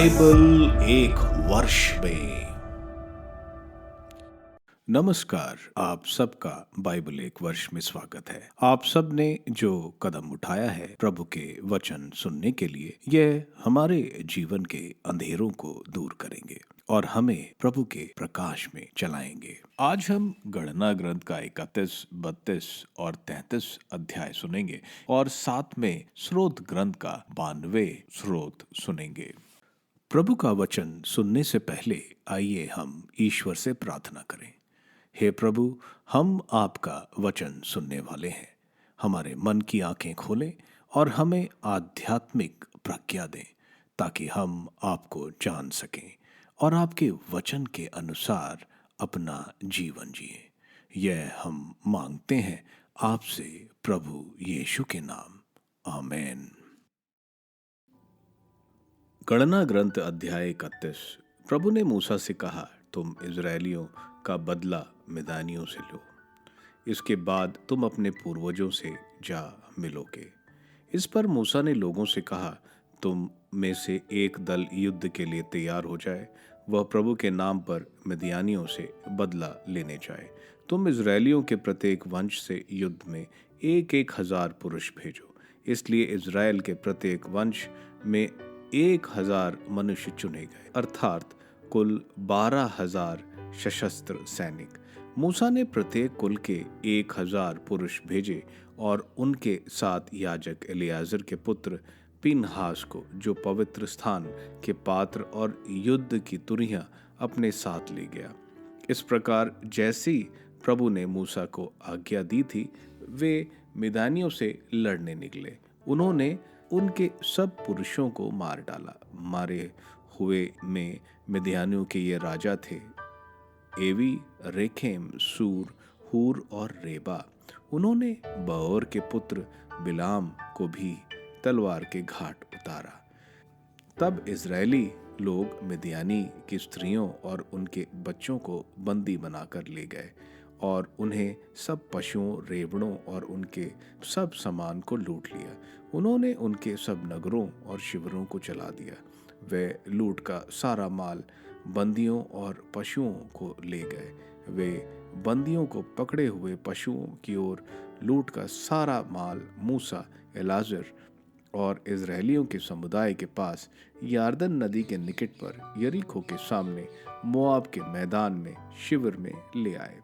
Bible एक वर्ष में। नमस्कार, आप सबका बाइबल एक वर्ष में स्वागत है। आप सब ने जो कदम उठाया है प्रभु के वचन सुनने के लिए, यह हमारे जीवन के अंधेरों को दूर करेंगे और हमें प्रभु के प्रकाश में चलाएंगे। आज हम गणना ग्रंथ का 31, 32 और 33 अध्याय सुनेंगे और साथ में स्रोत ग्रंथ का 92 स्रोत सुनेंगे। प्रभु का वचन सुनने से पहले आइए हम ईश्वर से प्रार्थना करें। हे प्रभु, हम आपका वचन सुनने वाले हैं। हमारे मन की आंखें खोलें और हमें आध्यात्मिक प्रज्ञा दें ताकि हम आपको जान सकें और आपके वचन के अनुसार अपना जीवन जिए। यह हम मांगते हैं आपसे प्रभु यीशु के नाम, आमीन। गणना ग्रंथ अध्याय 31। प्रभु ने मूसा से कहा, तुम इजरायलियों का बदला मिदानियों से लो। इसके बाद तुम अपने पूर्वजों से जा मिलोगे। इस पर मूसा ने लोगों से कहा, तुम में से एक दल युद्ध के लिए तैयार हो जाए, वह प्रभु के नाम पर मिद्यानियों से बदला लेने जाए। तुम इजरायलियों के प्रत्येक वंश से युद्ध में 1,000 पुरुष भेजो। इसलिए इजराइल के प्रत्येक वंश में 1,000 मनुष्य चुने गए, अर्थात कुल 12,000 सशस्त्र सैनिक। मूसा ने प्रत्येक कुल के 1,000 पुरुष भेजे और उनके साथ याजक एलियाजर के पुत्र पिनहास को, जो पवित्र स्थान के पात्र और युद्ध की तुरहियां अपने साथ ले गया। इस प्रकार जैसी प्रभु ने मूसा को आज्ञा दी थी, वे मिदानियों से लड़ने निकले। उन्होंने उनके सब पुरुषों को मार डाला। मारे हुए में मिद्यानियों के ये राजा थे, एवी, रेखेम, सूर, हूर और रेबा। उन्होंने बओर के पुत्र बिलाम को भी तलवार के घाट उतारा। तब इजरायली लोग मिद्यानी की स्त्रियों और उनके बच्चों को बंदी बनाकर ले गए और उन्हें सब पशुओं, रेवड़ों और उनके सब सामान को लूट लिया। उन्होंने उनके सब नगरों और शिविरों को जला दिया। वे लूट का सारा माल बंदियों और पशुओं को ले गए। वे बंदियों को पकड़े हुए पशुओं की ओर लूट का सारा माल मूसा, एलाजर और इजरायलियों के समुदाय के पास यारदन नदी के निकट पर यरीको के सामने मोआब के मैदान में शिविर में ले आए।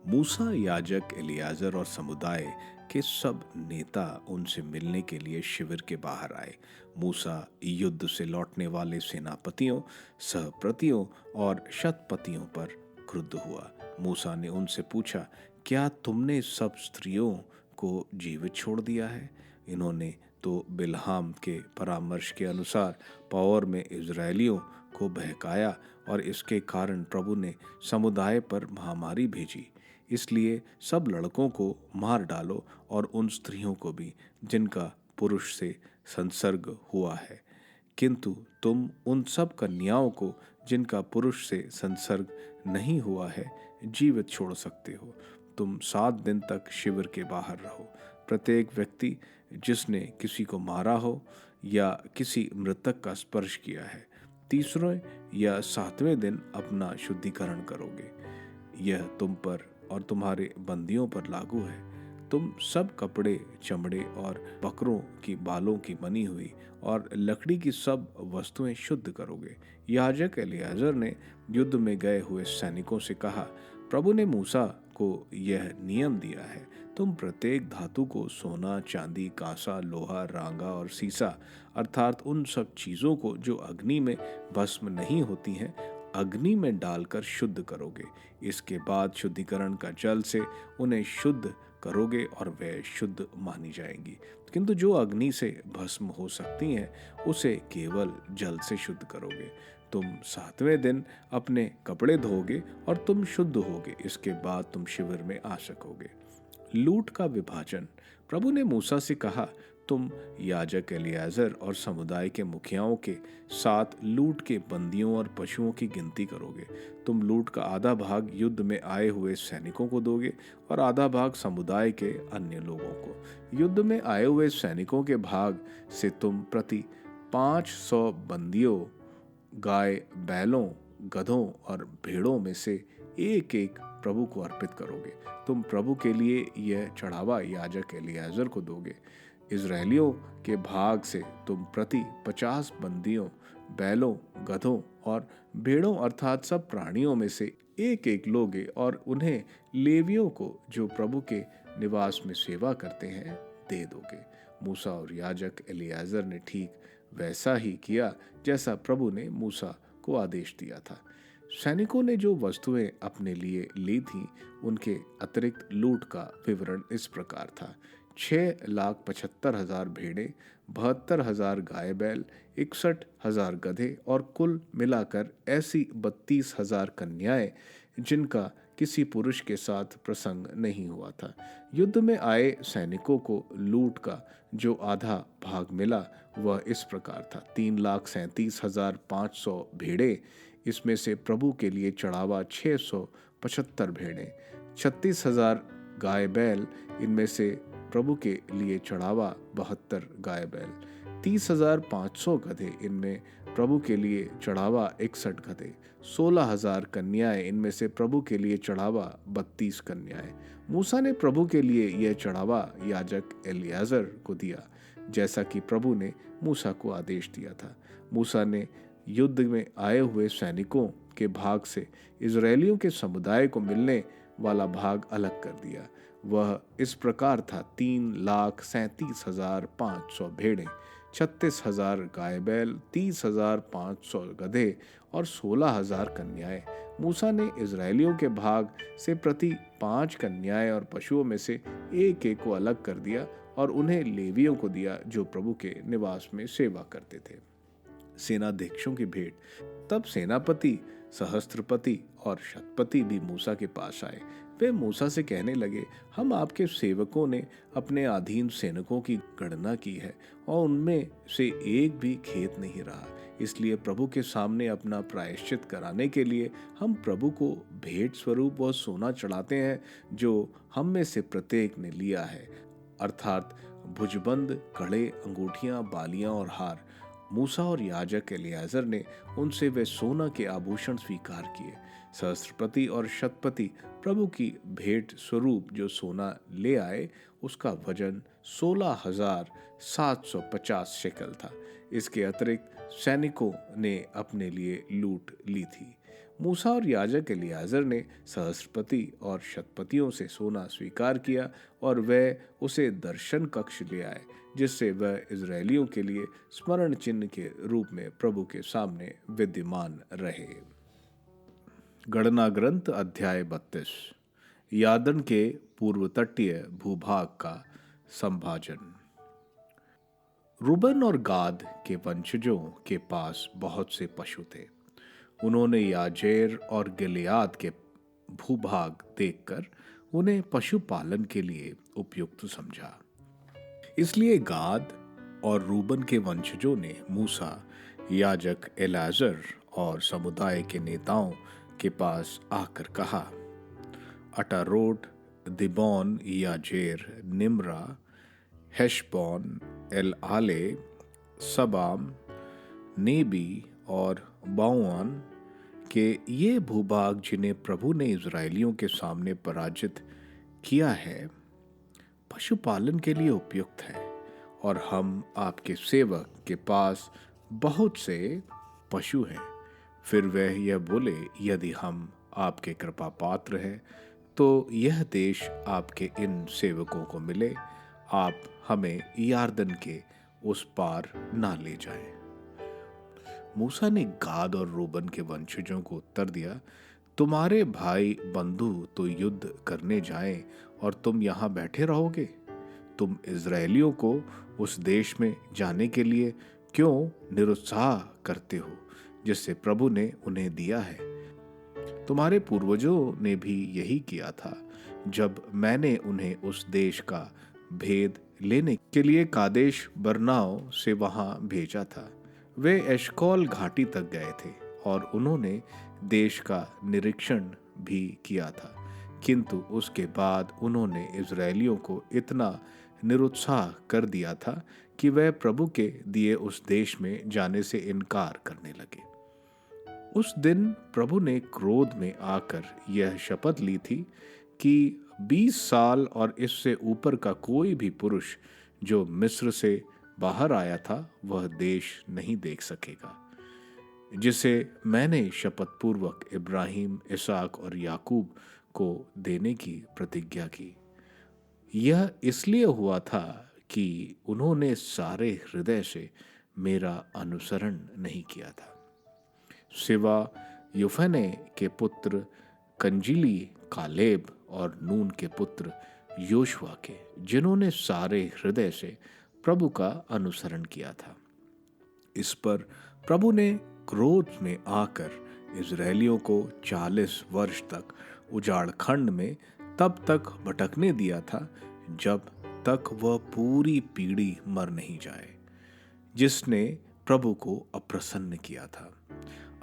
मूसा, याजक एलियाजर और समुदाय के सब नेता उनसे मिलने के लिए शिविर के बाहर आए। मूसा युद्ध से लौटने वाले सेनापतियों, सहपतियों और शतपतियों पर क्रुद्ध हुआ। मूसा ने उनसे पूछा, क्या तुमने सब स्त्रियों को जीवित छोड़ दिया है? इन्होंने तो बिलहाम के परामर्श के अनुसार पओर में इजरायलियों को बहकाया और इसके कारण प्रभु ने समुदाय पर महामारी भेजी। इसलिए सब लड़कों को मार डालो और उन स्त्रियों को भी जिनका पुरुष से संसर्ग हुआ है, किंतु तुम उन सब कन्याओं को जिनका पुरुष से संसर्ग नहीं हुआ है जीवित छोड़ सकते हो। तुम 7 दिन तक शिविर के बाहर रहो। प्रत्येक व्यक्ति जिसने किसी को मारा हो या किसी मृतक का स्पर्श किया है, 3वें या 7वें दिन अपना शुद्धिकरण करोगे। यह तुम पर और तुम्हारे बंदियों पर लागू है। तुम सब कपड़े, चमड़े और बकरों की बालों की बनी हुई और लकड़ी की सब वस्तुएं शुद्ध करोगे। याजक एलियाजर ने युद्ध में गए हुए सैनिकों से कहा, प्रभु ने मूसा को यह नियम दिया है, तुम प्रत्येक धातु को सोना, चांदी, कांसा, लोहा, रांगा और सीसा, अर्थात उन सब चीजों को जो अग्नि में भस्म नहीं होती हैं, अग्नि में डालकर शुद्ध करोगे। इसके बाद शुद्धिकरण का जल से उन्हें शुद्ध करोगे और वे शुद्ध मानी जाएंगी। किंतु जो अग्नि से भस्म हो सकती हैं, उसे केवल जल से शुद्ध करोगे। तुम 7वें दिन अपने कपड़े धोगे और तुम शुद्ध होगे। इसके बाद तुम शिविर में आ सकोगे। लूट का विभाजन। प्रभु ने मूसा से कहा, तुम याजक एलियाजर और समुदाय के मुखियाओं के साथ लूट के बंदियों और पशुओं की गिनती करोगे। तुम लूट का आधा भाग युद्ध में आए हुए सैनिकों को दोगे और आधा भाग समुदाय के अन्य लोगों को। युद्ध में आए हुए सैनिकों के भाग से तुम प्रति 500 बंदियों, गाय, बैलों, गधों और भेड़ों में से एक एक प्रभु को अर्पित करोगे। तुम प्रभु के लिए यह चढ़ावा याजक एलियाजर को दोगे। इज़राइलियों के भाग से तुम प्रति 50 बंदियों, बैलों, गधों और भेड़ों अर्थात सब प्राणियों में से एक एक लोगे और उन्हें लेवियों को जो प्रभु के निवास में सेवा करते हैं दे दोगे। मूसा और याजक एलियाजर ने ठीक वैसा ही किया जैसा प्रभु ने मूसा को आदेश दिया था। सैनिकों ने जो वस्तुएं अपने लिए ली थीं, उनके अतिरिक्त लूट का विवरण इस प्रकार था: 6,75,000 भेड़ें, 72,000 गाय बैल, 61,000 गधे और कुल मिलाकर ऐसी 32,000 कन्याएं जिनका किसी पुरुष के साथ प्रसंग नहीं हुआ था। युद्ध में आए सैनिकों को लूट का जो आधा भाग मिला वह इस प्रकार था: 3,37,500 भेड़ें, इसमें से प्रभु के लिए चढ़ावा 675 भेड़ें, 36,000 गाय बैल, इनमें से प्रभु के लिए चढ़ावा 72 गाय बैल, 30,500 गधे, इनमें प्रभु के लिए चढ़ावा 61 गधे, 16,000 कन्याएं, इनमें से प्रभु के लिए चढ़ावा 32 कन्याएं। मूसा ने प्रभु के लिए यह चढ़ावा याजक एलियाजर को दिया जैसा कि प्रभु ने मूसा को आदेश दिया था। मूसा ने युद्ध में आए हुए सैनिकों के भाग से इज़राइलियों के समुदाय को मिलने वाला भाग अलग कर दिया। वह इस प्रकार था: 3,37,500 भेड़ें, 36,000 गाय बैल, 30,500 गधे और 16,000 कन्याएं। मूसा ने इज़राइलियों के भाग से प्रति 5 कन्याएं और पशुओं में से एक एक को अलग कर दिया और उन्हें लेवियों को दिया जो प्रभु के निवास में सेवा करते थे। सेनाध्यक्षों की भेंट। तब सेनापति, सहस्त्रपति और शतपति भी मूसा के पास आए। वे मूसा से कहने लगे, हम आपके सेवकों ने अपने अधीन सैनिकों की गणना की है और उनमें से एक भी खेत नहीं रहा। इसलिए प्रभु के सामने अपना प्रायश्चित कराने के लिए हम प्रभु को भेंट स्वरूप वह सोना चढ़ाते हैं जो हम में से प्रत्येक ने लिया है, अर्थात भुजबंद, कड़े, अंगूठियां, बालियां और हार। मूसा और याजक एलियाजर ने उनसे वे सोना के आभूषण स्वीकार किए। सहस्त्रपति और शतपति प्रभु की भेंट स्वरूप जो सोना ले आए उसका वजन 16,750 शेकल था। इसके अतिरिक्त सैनिकों ने अपने लिए लूट ली थी। मूसा और याजक एलियाजर ने सहस्त्रपति और शतपतियों से सोना स्वीकार किया और वह उसे दर्शन कक्ष ले आए जिससे वह इज़राइलियों के लिए स्मरण चिन्ह के रूप में प्रभु के सामने विद्यमान रहे। गणना ग्रंथ अध्याय 32। यार्दन के पूर्व तटीय भूभाग का संभाजन। रूबन और गाद के वंशजों के पास बहुत से पशु थे। उन्होंने याजेर और गिलियाद के भूभाग देखकर उन्हें पशुपालन के लिए उपयुक्त समझा। इसलिए गाद और रूबन के वंशजों ने मूसा, याजक एलियाजर और समुदाय के नेताओं के पास आकर कहा, अटारोट, दिबोन, याजेर, निम्रा, हेशबोन, एल आले, सबाम, नेबी और बाओन के ये भूभाग जिन्हें प्रभु ने इज़राइलियों के सामने पराजित किया है, पशुपालन के लिए उपयुक्त है और हम आपके सेवक के पास बहुत से पशु हैं। फिर वह यह बोले, यदि हम आपके कृपा पात्र हैं तो यह देश आपके इन सेवकों को मिले, आप हमें यार्दन के उस पार ना ले जाएं। मूसा ने गाद और रूबन के वंशजों को उत्तर दिया, तुम्हारे भाई बंधु तो युद्ध करने जाएं और तुम यहाँ बैठे रहोगे? तुम इज़राइलियों को उस देश में जाने के लिए क्यों निरुत्साह करते हो जिससे प्रभु ने उन्हें दिया है? तुम्हारे पूर्वजों ने भी यही किया था जब मैंने उन्हें उस देश का भेद लेने के लिए कादेश बर्नाओ से वहां भेजा था। वे एशकॉल घाटी तक गए थे और उन्होंने देश का निरीक्षण भी किया था, किंतु उसके बाद उन्होंने इज़राइलियों को इतना निरुत्साह कर दिया था कि वह प्रभु के दिए उस देश में जाने से इनकार करने लगे। उस दिन प्रभु ने क्रोध में आकर यह शपथ ली थी कि 20 साल और इससे ऊपर का कोई भी पुरुष जो मिस्र से बाहर आया था वह देश नहीं देख सकेगा, जिसे मैंने शपथ पूर्वक इब्राहिम, इसहाक और याकूब को देने की प्रतिज्ञा की। यह इसलिए हुआ था कि उन्होंने सारे हृदय से मेरा अनुसरण नहीं किया था, सिवा यूफने के पुत्र कंजीली, कालेब और नून के पुत्र योशुआ के, जिन्होंने सारे हृदय से प्रभु का अनुसरण किया था। इस पर प्रभु ने क्रोध में आकर इजरायलियों को 40 वर्ष तक उजाड़ खंड में तब तक भटकने दिया था जब तक वह पूरी पीढ़ी मर नहीं जाए जिसने प्रभु को अप्रसन्न किया था।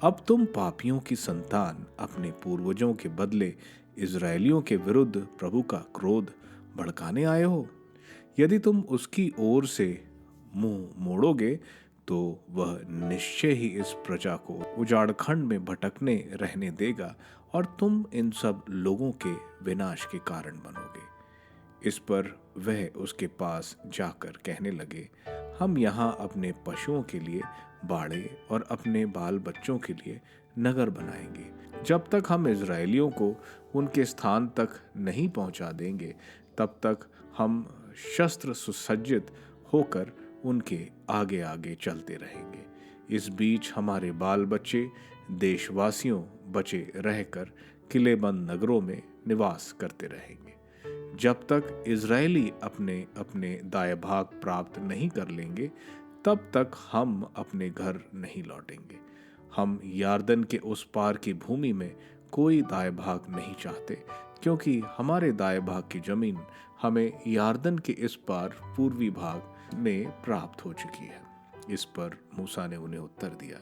अब तुम पापियों की संतान अपने पूर्वजों के बदले इजरायलियों के विरुद्ध प्रभु का क्रोध भड़काने आए हो। यदि तुम उसकी ओर से मुंह मोड़ोगे तो वह निश्चय ही इस प्रजा को उजाड़ खंड में भटकने रहने देगा और तुम इन सब लोगों के विनाश के कारण बनोगे। इस पर वह उसके पास जाकर कहने लगे, हम यहाँ अपने पशुओं के लिए बाड़े और अपने बाल बच्चों के लिए नगर बनाएंगे। जब तक हम इजरायलियों को उनके स्थान तक नहीं पहुंचा देंगे तब तक हम शस्त्र सुसज्जित होकर उनके आगे आगे चलते रहेंगे। इस बीच हमारे बाल बच्चे देशवासियों बचे रहकर किलेबंद नगरों में निवास करते रहेंगे जब तक इजरायली अपने अपने दाएं भाग प्राप्त नहीं कर लेंगे तब तक हम अपने घर नहीं लौटेंगे। हम यार्दन के उस पार की भूमि में कोई दाएं भाग नहीं चाहते, क्योंकि हमारे दाएं भाग की जमीन हमें यार्दन के इस पार पूर्वी भाग में प्राप्त हो चुकी है। इस पर मूसा ने उन्हें उत्तर दिया,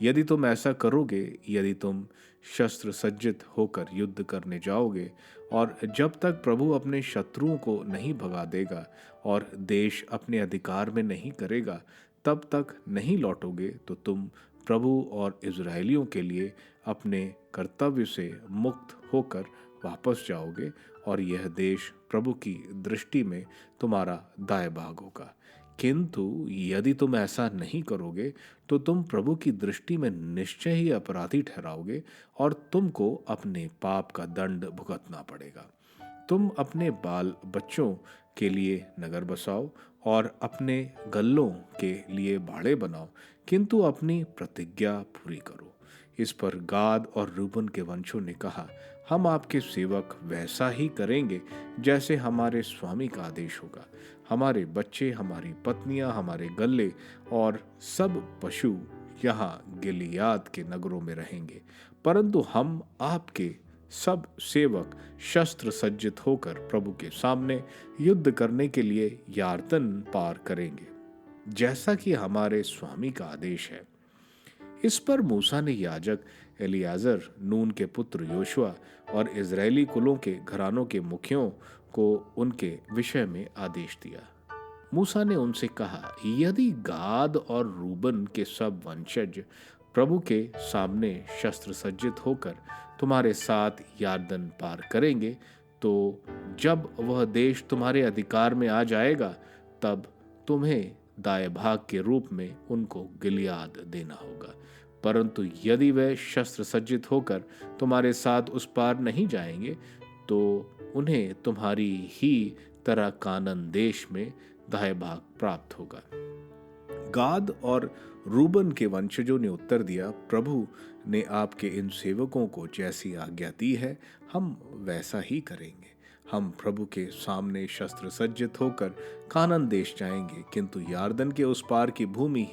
यदि तुम ऐसा करोगे, यदि तुम शस्त्र सज्जित होकर युद्ध करने जाओगे और जब तक प्रभु अपने शत्रुओं को नहीं भगा देगा और देश अपने अधिकार में नहीं करेगा तब तक नहीं लौटोगे, तो तुम प्रभु और इजरायलियों के लिए अपने कर्तव्य से मुक्त होकर वापस जाओगे और यह देश प्रभु की दृष्टि में तुम्हारा दाएं भाग होगा। किंतु यदि तुम ऐसा नहीं करोगे तो तुम प्रभु की दृष्टि में निश्चय ही अपराधी ठहराओगे और तुमको अपने पाप का दंड भुगतना पड़ेगा। तुम अपने बाल बच्चों के लिए नगर बसाओ और अपने गल्लों के लिए बाड़े बनाओ, किंतु अपनी प्रतिज्ञा पूरी करो। इस पर गाद और रूबन के वंशों ने कहा, हम आपके सेवक वैसा ही करेंगे जैसे हमारे स्वामी का आदेश होगा। हमारे बच्चे, हमारी पत्नियां, हमारे गल्ले और सब पशु यहाँ गिलियाद के नगरों में रहेंगे, परंतु हम आपके सब सेवक शस्त्र सज्जित होकर प्रभु के सामने युद्ध करने के लिए यार्दन पार करेंगे, जैसा कि हमारे स्वामी का आदेश है। इस पर मूसा ने याजक एलियाजर, नून के पुत्र योशुआ और इजरायली कुलों के घरानों के मुखियों को उनके विषय में आदेश दिया। मूसा ने उनसे कहा, यदि गाद और रूबन के सब वंशज प्रभु के सामने शस्त्र सज्जित होकर तुम्हारे साथ यार्दन पार करेंगे, तो जब वह देश तुम्हारे अधिकार में आ जाएगा तब तुम्हें दाएं भाग के रूप में उनको गिलियाद देना होगा। परंतु यदि वे शस्त्र सज्जित होकर तुम्हारे साथ उस पार नहीं जाएंगे तो उन्हें तुम्हारी ही तरह कानान देश में दाएं भाग प्राप्त होगा। गाद और रूबन के वंशजों ने उत्तर दिया, प्रभु ने आपके इन सेवकों को जैसी आज्ञा दी है हम वैसा ही करेंगे। हम प्रभु के सामने शस्त्र सज्जित होकर कानान देश जाएंगे, किंतु यार्दन के उस पार की भूमि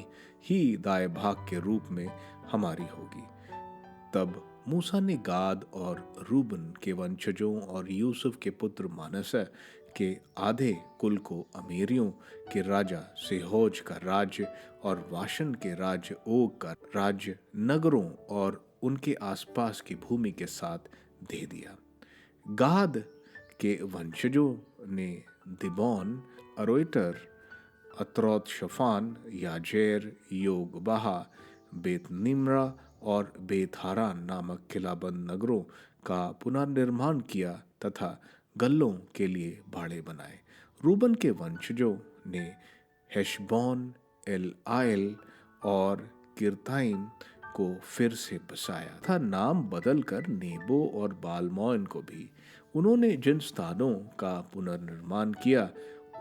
ही दाएं भाग के रूप में हमारी होगी। तब मूसा ने गाद और रूबन के वंशजों और यूसुफ के पुत्र मानसे के आधे कुल को अमीरियों के राजा सेहोज का राज्य और वाशन के राज्य ओग का राज्य, नगरों और उनके आसपास की भूमि के साथ दे दिया। गाद के वंशजों ने दिबोन अरोइटर, अत्रोत शफान, याजेर, योग बहा, बेत निम्रा और बेत हारान नामक किलाबंद नगरों का पुनर्निर्माण किया तथा गल्लों के लिए बाड़े बनाए। रूबन के वंशजों ने हेशबोन, एल आयल और किरताइम को फिर से बसाया था, नाम बदलकर नेबो और बालमोन को भी। उन्होंने जिन स्थानों का पुनर्निर्माण किया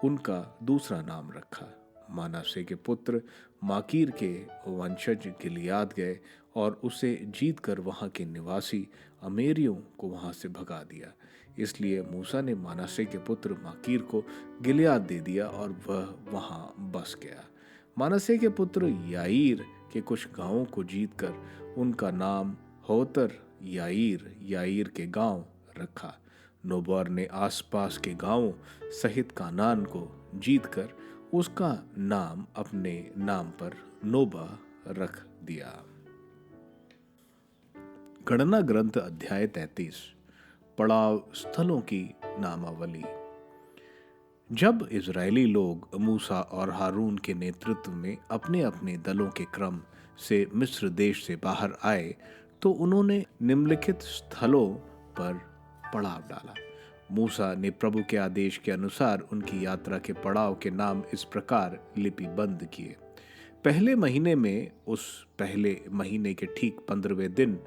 उनका दूसरा नाम रखा। मानासे के पुत्र माकीर के वंशज गिलियाद गए और उसे जीतकर वहां के निवासी अमेरियों को वहां से भगा दिया। इसलिए मूसा ने मानासे के पुत्र माकीर को गिलियाद दे दिया और वह वहां बस गया। मानसे के पुत्र याईर के कुछ गांवों को जीतकर उनका नाम होतर याईर, याईर के गांव रखा। नोबर ने आसपास के गांवों सहित कानान को जीतकर उसका नाम अपने नाम पर नोबा रख दिया। गणना ग्रंथ अध्याय 33 पड़ाव स्थलों की नामावली। जब इजरायली लोग मूसा और हारून के नेतृत्व में अपने अपने दलों के क्रम से मिस्र देश से बाहर आए तो उन्होंने निम्नलिखित स्थलों पर पड़ाव डाला। मूसा ने प्रभु के आदेश के अनुसार उनकी यात्रा के पड़ाव के नाम इस प्रकार लिपिबंद किए। पहले महीने में उस पहले महीने के ठीक 15वें दिन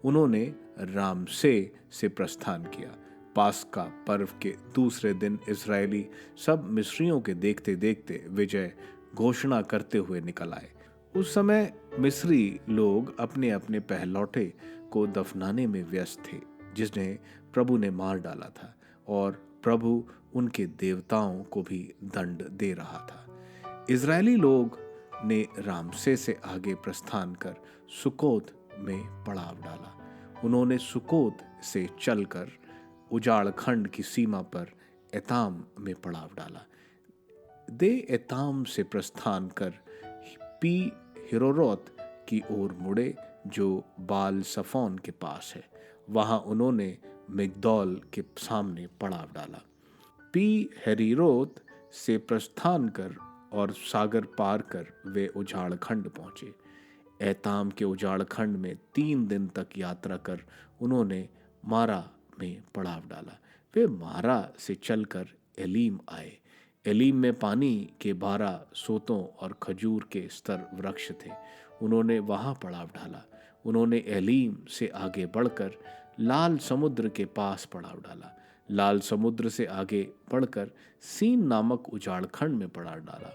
उन्होंने रामसे से प्रस्थान किया। पास्का पर्व के दूसरे दिन इजरायली सब मिस्रियों के देखते देखते विजय घोषणा करते हुए निकल आए। उस समय मिस्री लोग अपने अपने पहलौठे को दफनाने में व्यस्त थे जिसने प्रभु ने मार डाला था, और प्रभु उनके देवताओं को भी दंड दे रहा था। इजरायली लोग ने रामसे से आगे प्रस्थान कर सुकोत में पड़ाव डाला। उन्होंने सुकोत से चलकर उजाड़ खंड की सीमा पर एताम में पड़ाव डाला। दे एताम से प्रस्थान कर पी हिरोरोत की ओर मुड़े जो बाल सफोन के पास है। वहां उन्होंने मिगदौल के सामने पड़ाव डाला। पी हेरीरोत से प्रस्थान कर और सागर पार कर वे उजाड़ खंड पहुंचे। एताम के उजाड़ खंड में 3 दिन तक यात्रा कर उन्होंने मारा में पड़ाव डाला। वे मारा से चलकर एलीम आए। एलीम में पानी के 12 सोतों और खजूर के स्तर वृक्ष थे। उन्होंने वहां पड़ाव डाला। उन्होंने एलीम से आगे बढ़कर लाल समुद्र के पास पड़ाव डाला। लाल समुद्र से आगे बढ़कर सीन नामक उजाड़ खंड में पड़ाव डाला।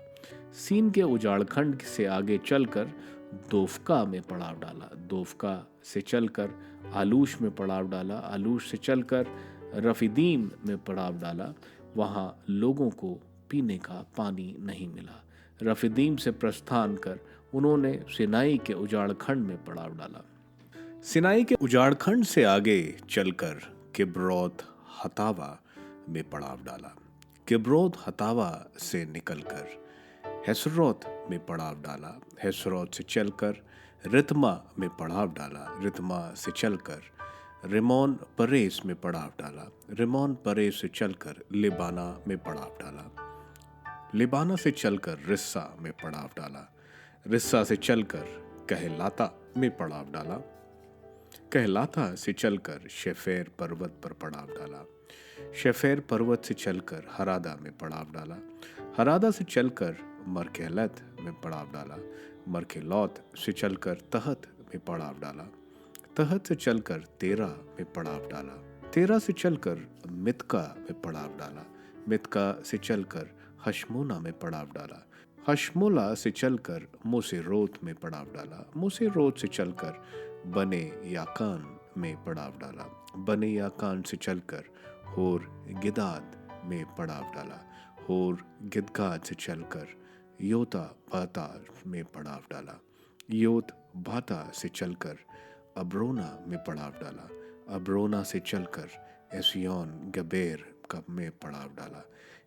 सीन के उजाड़ खंड से आगे चलकर दोफका में पड़ाव डाला। दोफका से चलकर आलूश में पड़ाव डाला। आलूश से चलकर रफीदीम में पड़ाव डाला। वहां लोगों को पीने का पानी नहीं मिला। रफीदीम से प्रस्थान कर उन्होंने सिनाई के उजाड़ खंड में पड़ाव डाला। सिनाई के उजाड़ खंड से आगे चलकर किब्रोत हतावा में पड़ाव डाला। किब्रोत हतावा से निकलकर हेसरोत में पड़ाव डाला। हेसरोत से चलकर रितमा में पड़ाव डाला। रितमा से चलकर रिमोन परेस में पड़ाव डाला। रिमोन परेस से चलकर लिबाना में पड़ाव डाला। लिबाना से चलकर रिस्सा में पड़ाव डाला। रिस्सा से चलकर कहलाता में पड़ाव डाला। कहलाता से चलकर शेफेर पर्वत पर पड़ाव डाला। शेफेर पर्वत से चलकर हरादा में पड़ाव डाला। हरादा से चलकर मरकेलत में पड़ाव डाला। मरकेलौत से चलकर तहत में पड़ाव डाला। तहत से चलकर तेरा में पड़ाव डाला। तेरा से चलकर मितका में पड़ाव डाला। मितका से चलकर हशमोना में पड़ाव डाला। हशमोला से चलकर मोसेरोत में पड़ाव डाला। मोसेरोत से चलकर बने याकान में पड़ाव डाला। बने याकान से चलकर होर गिदाद में पड़ाव डाला। होर गिदगाद से चलकर योता बाता में पड़ाव डाला। योत बाता से चलकर अब्रोना में पड़ाव डाला। अब्रोना से चलकर एसियोन गबेर में पड़ाव डाला।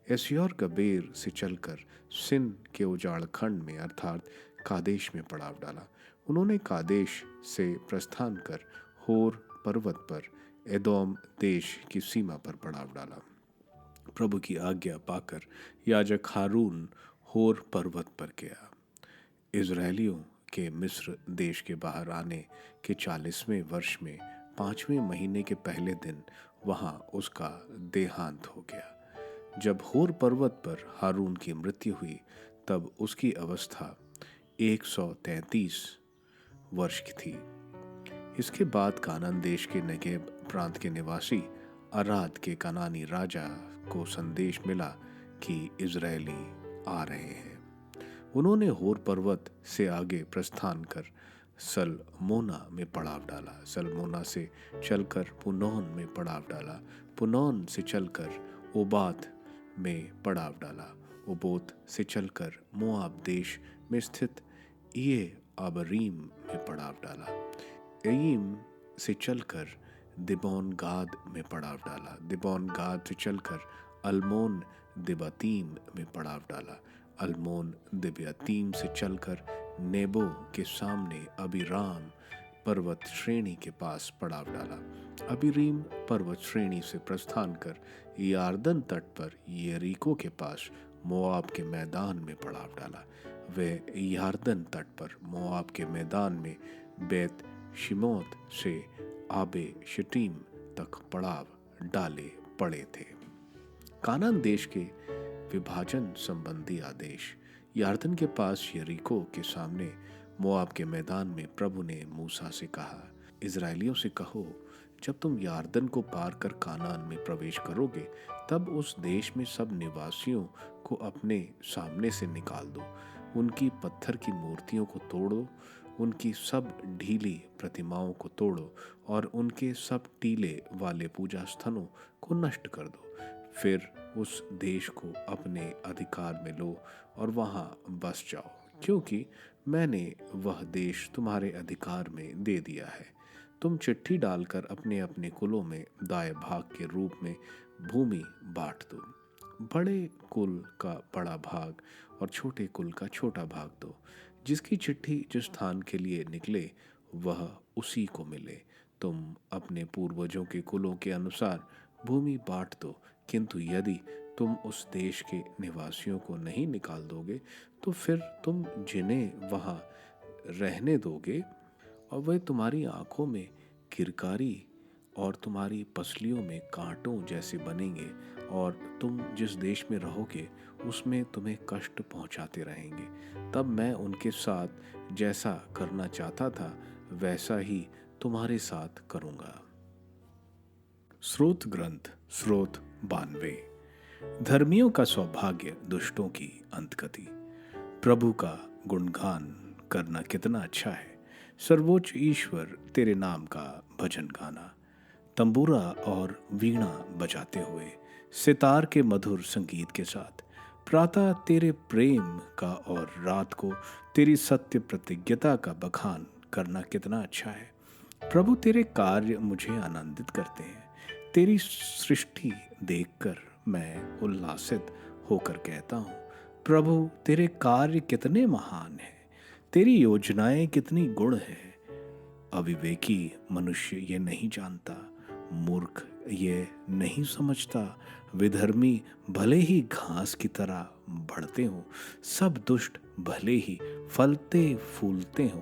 एसियोर गबेर से चलकर सिन के उजाड़ खंड में अर्थात कादेश में पड़ाव डाला। उन्होंने कादेश से प्रस्थान कर होर पर्वत पर एदोम देश की सीमा पर पड़ाव डाला। प्रभु की आज्ञा पाकर याजक हारून होर पर्वत पर गया। इज़राइलियों के मिस्र देश के बाहर आने के 40वें वर्ष में 5वें महीने के पहले दिन वहां उसका देहांत हो गया। जब होर पर्वत पर हारून की मृत्यु हुई तब उसकी अवस्था 133 वर्ष की थी। इसके बाद कानान देश के नेगेब प्रांत के निवासी अराद के कनानी राजा को संदेश मिला कि इज़राइली आ रहे हैं। उन्होंने होर पर्वत से आगे प्रस्थान कर सलमोना में पड़ाव डाला, सलमोना से चलकर पुनौन में पड़ाव डाला, पुनौन से चलकर ओबात में पड़ाव डाला, ओबोत से चलकर मोआब देश में स्थित ये आबरीम में पड़ाव डाला, एयीम से चलकर दिबोन गाद में पड़ाव डाला, दिबोन गाद से चलकर अल्मोन दिबातीम में पड़ाव डाला, अल्मोन दिब्यातीम से चलकर नेबो के सामने अबीराम पर्वत श्रेणी के पास पड़ाव डाला, अबीरीम पर्वत श्रेणी से प्रस्थान कर यार्दन तट पर यरीको के पास मोआब के मैदान में पड़ाव डाला। वे यार्दन तट पर मोआब के मैदान में बेत शिमोत से आबे शिटीम तक पड़ाव डाले पड़े थे। कानान देश के विभाजन संबंधी आदेश। यार्दन के पास यरीको के सामने मोआब के मैदान में प्रभु ने मूसा से कहा, इज़राइलियों से कहो, जब तुम यार्दन को पार कर कानान में प्रवेश करोगे तब उस देश में सब निवासियों को अपने सामने से निकाल दो, उनकी पत्थर की मूर्तियों को तोड़ो, उनकी सब ढीली प्रतिमाओं को तोड़ो और उनके सब टीले वाले पूजा स्थलों को नष्ट कर दो। फिर उस देश को अपने अधिकार में लो और वहां बस जाओ, क्योंकि मैंने वह देश तुम्हारे अधिकार में दे दिया है। तुम चिट्ठी डालकर अपने अपने कुलों में दाएं भाग के रूप में भूमि बांट दो। बड़े कुल का बड़ा भाग और छोटे कुल का छोटा भाग दो। जिसकी चिट्ठी जिस स्थान के लिए निकले वह उसी को मिले। तुम अपने पूर्वजों के कुलों के अनुसार भूमि बांट दो, किंतु यदि तुम उस देश के निवासियों को नहीं निकाल दोगे तो फिर तुम जिन्हें वहां रहने दोगे और वे तुम्हारी आंखों में किरकारी और तुम्हारी पसलियों में कांटों जैसे बनेंगे, और तुम जिस देश में रहोगे उसमें तुम्हें कष्ट पहुंचाते रहेंगे। तब मैं उनके साथ जैसा करना चाहता था वैसा ही तुम्हारे साथ करूंगा। स्रोत ग्रंथ स्रोत 92। धर्मियों का सौभाग्य, दुष्टों की अंतगति। प्रभु का गुणगान करना कितना अच्छा है। सर्वोच्च ईश्वर, तेरे नाम का भजन गाना, तंबूरा और वीणा बजाते हुए, सितार के मधुर संगीत के साथ, प्रातः तेरे प्रेम का और रात को तेरी सत्य प्रतिज्ञता का बखान करना कितना अच्छा है। प्रभु तेरे कार्य मुझे आनंदित करते हैं। तेरी सृष्टि देखकर मैं उल्लासित होकर कहता हूँ, प्रभु तेरे कार्य कितने महान हैं, तेरी योजनाएं कितनी गुण है। अविवेकी मनुष्य ये नहीं जानता, मूर्ख ये नहीं समझता। विधर्मी भले ही घास की तरह बढ़ते हों, सब दुष्ट भले ही फलते फूलते हों,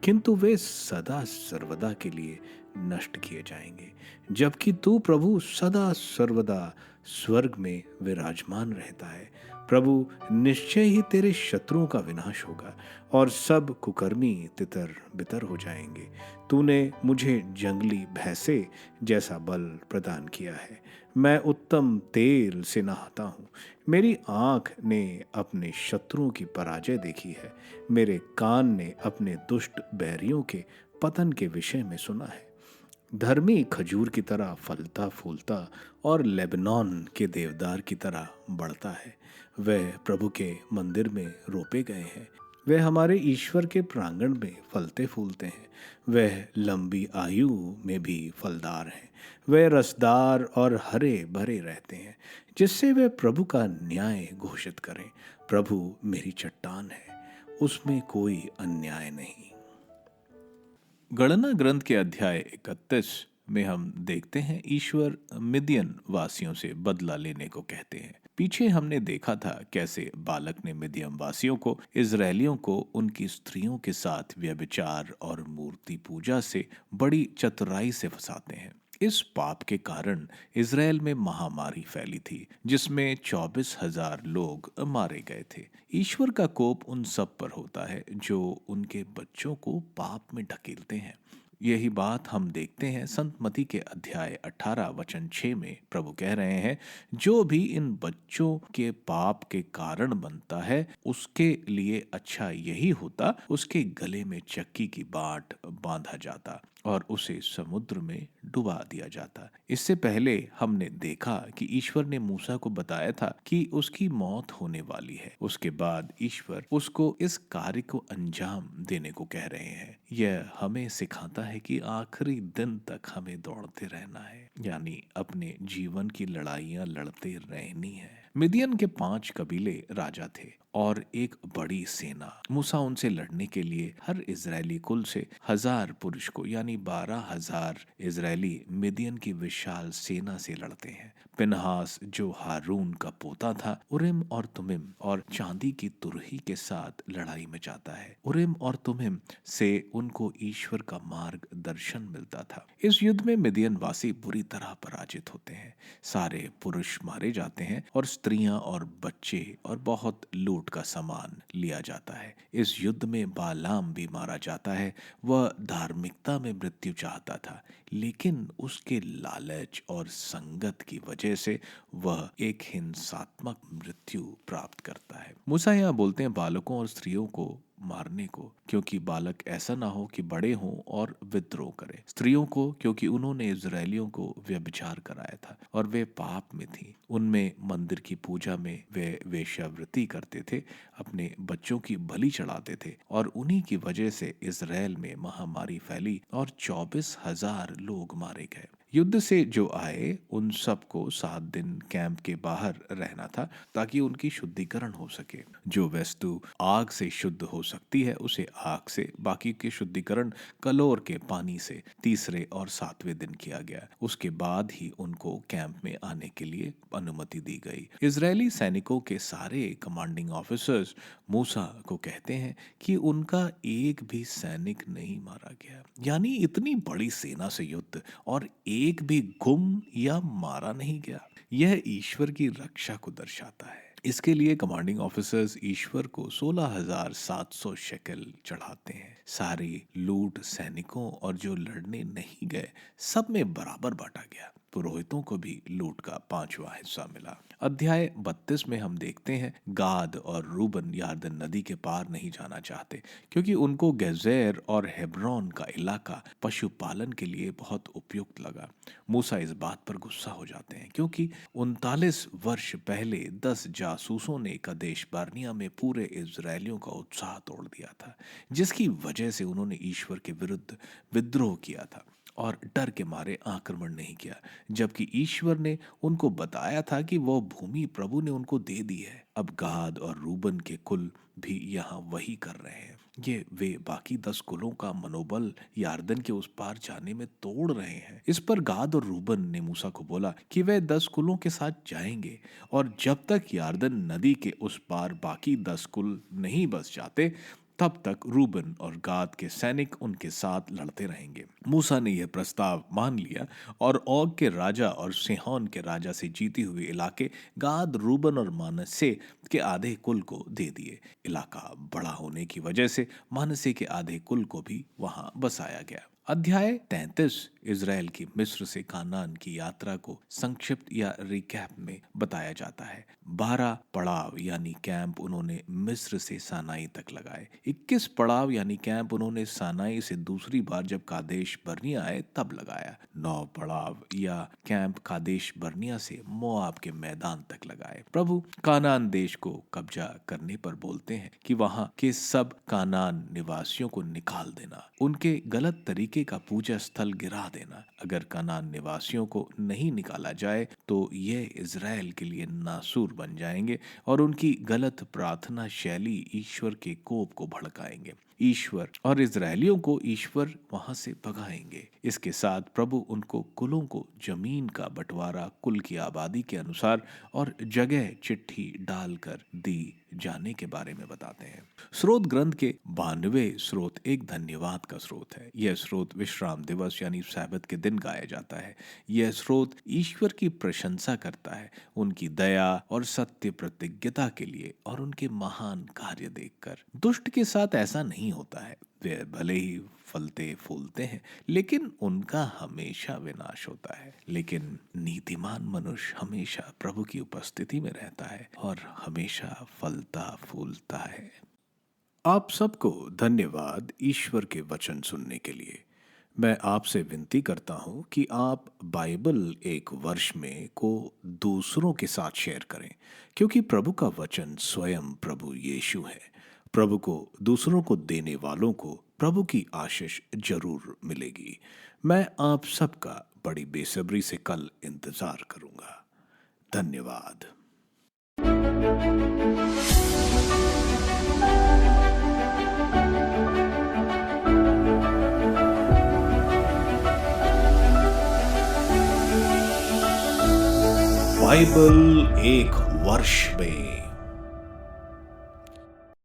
किंतु वे सदा सर्वदा के लिए नष्ट किए जाएंगे। जबकि तू प्रभु सदा सर्वदा स्वर्ग में विराजमान रहता है। प्रभु निश्चय ही तेरे शत्रुओं का विनाश होगा और सब कुकर्मी तितर बितर हो जाएंगे। तूने मुझे जंगली भैंसे जैसा बल प्रदान किया है। मैं उत्तम तेल से नहाता हूँ। मेरी आँख ने अपने शत्रुओं की पराजय देखी है। मेरे कान ने अपने दुष्ट बैरियों के पतन के विषय में सुना है। धर्मी खजूर की तरह फलता फूलता और लेबनोन के देवदार की तरह बढ़ता है। वह प्रभु के मंदिर में रोपे गए हैं। वह हमारे ईश्वर के प्रांगण में फलते फूलते हैं। वह लंबी आयु में भी फलदार हैं। वह रसदार और हरे भरे रहते हैं, जिससे वे प्रभु का न्याय घोषित करें। प्रभु मेरी चट्टान है, उसमें कोई अन्याय नहीं। गणना ग्रंथ के अध्याय 31 में हम देखते हैं ईश्वर मिदियन वासियों से बदला लेने को कहते हैं। पीछे हमने देखा था कैसे बालक ने मिदियन वासियों को, इजरायलियों को उनकी स्त्रियों के साथ व्यभिचार और मूर्ति पूजा से बड़ी चतुराई से फंसाते हैं। इस पाप के कारण इज़राइल में महामारी फैली थी जिसमें 24,000 लोग मारे गए थे। ईश्वर का कोप उन सब पर होता है जो उनके बच्चों को पाप में ढकेलते हैं। यही बात हम देखते हैं संत मती के अध्याय 18 वचन 6 में। प्रभु कह रहे हैं, जो भी इन बच्चों के पाप के कारण बनता है उसके लिए अच्छा यही होता उसके गले में चक्की की बाट बांधा जाता और उसे समुद्र में डुबा दिया जाता। इससे पहले हमने देखा कि ईश्वर ने मूसा को बताया था कि उसकी मौत होने वाली है। उसके बाद ईश्वर उसको इस कार्य को अंजाम देने को कह रहे हैं। यह हमें सिखाता है कि आखिरी दिन तक हमें दौड़ते रहना है, यानी अपने जीवन की लड़ाइयां लड़ते रहनी है। मिदियन के 5 कबीले राजा थे और एक बड़ी सेना। मूसा उनसे लड़ने के लिए हर इजरायली कुल से 1,000 पुरुष को, यानी 12,000 इजरायली मिदियन की विशाल सेना से लड़ते हैं। पिनहास जो हारून का पोता था, उरिम और तुमिम और चांदी की तुरही के साथ लड़ाई में जाता है। उरिम और तुमिम से उनको ईश्वर का मार्गदर्शन मिलता था। इस युद्ध में मिदियन वासी बुरी तरह पराजित होते हैं। सारे पुरुष मारे जाते हैं और स्त्रियां और बच्चे और बहुत लूट का सामान लिया जाता है। इस युद्ध में बालाम भी मारा जाता है। वह धार्मिकता में मृत्यु चाहता था, लेकिन उसके लालच और संगत की वजह से वह एक हिंसात्मक मृत्यु प्राप्त करता है। मूसा यहाँ बोलते हैं बालकों और स्त्रियों को मारने को, क्योंकि बालक ऐसा ना हो कि बड़े हों और विद्रोह करें। स्त्रियों को, क्योंकि उन्होंने इजरायलियों को व्यभिचार कराया था और वे पाप में थी। उनमें मंदिर की पूजा में वे वेश्यावृत्ति करते थे, अपने बच्चों की बलि चढ़ाते थे और उन्हीं की वजह से इजराइल में महामारी फैली और 24,000 लोग मारे गए। युद्ध से जो आए उन सबको 7 दिन कैंप के बाहर रहना था ताकि उनकी शुद्धिकरण हो सके। जो वस्तु आग से शुद्ध हो सकती है उसे आग से, बाकी के शुद्धिकरण कलोर के पानी से तीसरे और 7वें दिन किया गया। उसके बाद ही उनको कैंप में आने के लिए अनुमति दी गई। इजरायली सैनिकों के सारे कमांडिंग ऑफिसर्स मूसा को कहते हैं कि उनका एक भी सैनिक नहीं मारा गया, यानी इतनी बड़ी सेना से युद्ध और एक भी गुम या मारा नहीं गया। यह ईश्वर की रक्षा को दर्शाता है। इसके लिए कमांडिंग ऑफिसर्स ईश्वर को 16,700 शेकल चढ़ाते हैं। सारी लूट सैनिकों और जो लड़ने नहीं गए सब में बराबर बांटा गया। पुरोहितों को भी लूट का 5वां हिस्सा मिला। अध्याय 32 में हम देखते हैं गाद और रूबन यार्दन नदी के पार नहीं जाना चाहते, क्योंकि उनको गेजेर और हेब्रोन का इलाका पशुपालन के लिए बहुत उपयुक्त लगा। मूसा इस बात पर गुस्सा हो जाते हैं, क्योंकि 39 वर्ष पहले 10 जासूसों ने कदेश बार्निया में पूरे इजरायलियों का उत्साह तोड़ दिया था, जिसकी वजह से उन्होंने ईश्वर के विरुद्ध विद्रोह किया था और डर के मारे आक्रमण नहीं किया, जबकि ईश्वर ने उनको बताया था कि वह भूमि प्रभु ने उनको दे दी है। अब गाद और रूबन के कुल भी यहाँ वही कर रहे हैं। ये वे बाकी 10 कुलों का मनोबल यार्दन के उस पार जाने में तोड़ रहे हैं। इस पर गाद और रूबन ने मूसा को बोला कि वे 10 कुलों के साथ जाएंगे और जब तक यार्दन नदी के उस पार बाकी 10 कुल नहीं बस जाते तब तक रूबन और गाद के सैनिक उनके साथ लड़ते रहेंगे। मूसा ने यह प्रस्ताव मान लिया और ओग के राजा और सिहोन के राजा से जीते हुए इलाके गाद, रूबन और मानसे के आधे कुल को दे दिए। इलाका बड़ा होने की वजह से मानसे के आधे कुल को भी वहां बसाया गया। अध्याय 33 इजराइल की मिस्र से कानान की यात्रा को संक्षिप्त या रिकैप में बताया जाता है। 12 पड़ाव यानी कैंप उन्होंने मिस्र से सानाई तक लगाए। 21 पड़ाव यानी कैंप उन्होंने सानाई से दूसरी बार जब कादेश बर्निया आए तब लगाया। 9 पड़ाव या कैंप कादेश बर्निया से मोआब के मैदान तक लगाए। प्रभु कानान देश को कब्जा करने पर बोलते हैं कि वहां के सब कानान निवासियों को निकाल देना, उनके गलत तरीके का पूजा स्थल गिरा देना। अगर कानान निवासियों को नहीं निकाला जाए तो ये इजराइल के लिए नासूर बन जाएंगे और उनकी गलत प्रार्थना शैली ईश्वर के कोप को भड़काएंगे। ईश्वर और इजरायलियों को ईश्वर वहां से भगाएंगे। इसके साथ प्रभु उनको कुलों को जमीन का बंटवारा कुल की आबादी के अनुसार और जगह चिट्ठी डालकर दी जाने के बारे में बताते हैं। स्रोत ग्रंथ के 92 स्रोत एक धन्यवाद का स्रोत है। यह स्रोत विश्राम दिवस यानी सैबत के दिन गाया जाता है। यह स्रोत ईश्वर की प्रशंसा करता है, उनकी दया और सत्य प्रतिज्ञता के लिए और उनके महान कार्य देखकर। दुष्ट के साथ ऐसा नहीं होता है। वे भले ही फलते फूलते हैं, लेकिन उनका हमेशा विनाश होता है। लेकिन नीतिमान मनुष्य हमेशा प्रभु की उपस्थिति में रहता है और हमेशा फलता फूलता है। आप सबको धन्यवाद ईश्वर के वचन सुनने के लिए। मैं आपसे विनती करता हूं कि आप बाइबल एक वर्ष में को दूसरों के साथ शेयर करें, क्योंकि प्रभु का वचन स्वयं प्रभु यीशु है। प्रभु को दूसरों को देने वालों को प्रभु की आशीष जरूर मिलेगी। मैं आप सबका बड़ी बेसब्री से कल इंतजार करूंगा। धन्यवाद। बाइबल एक वर्ष में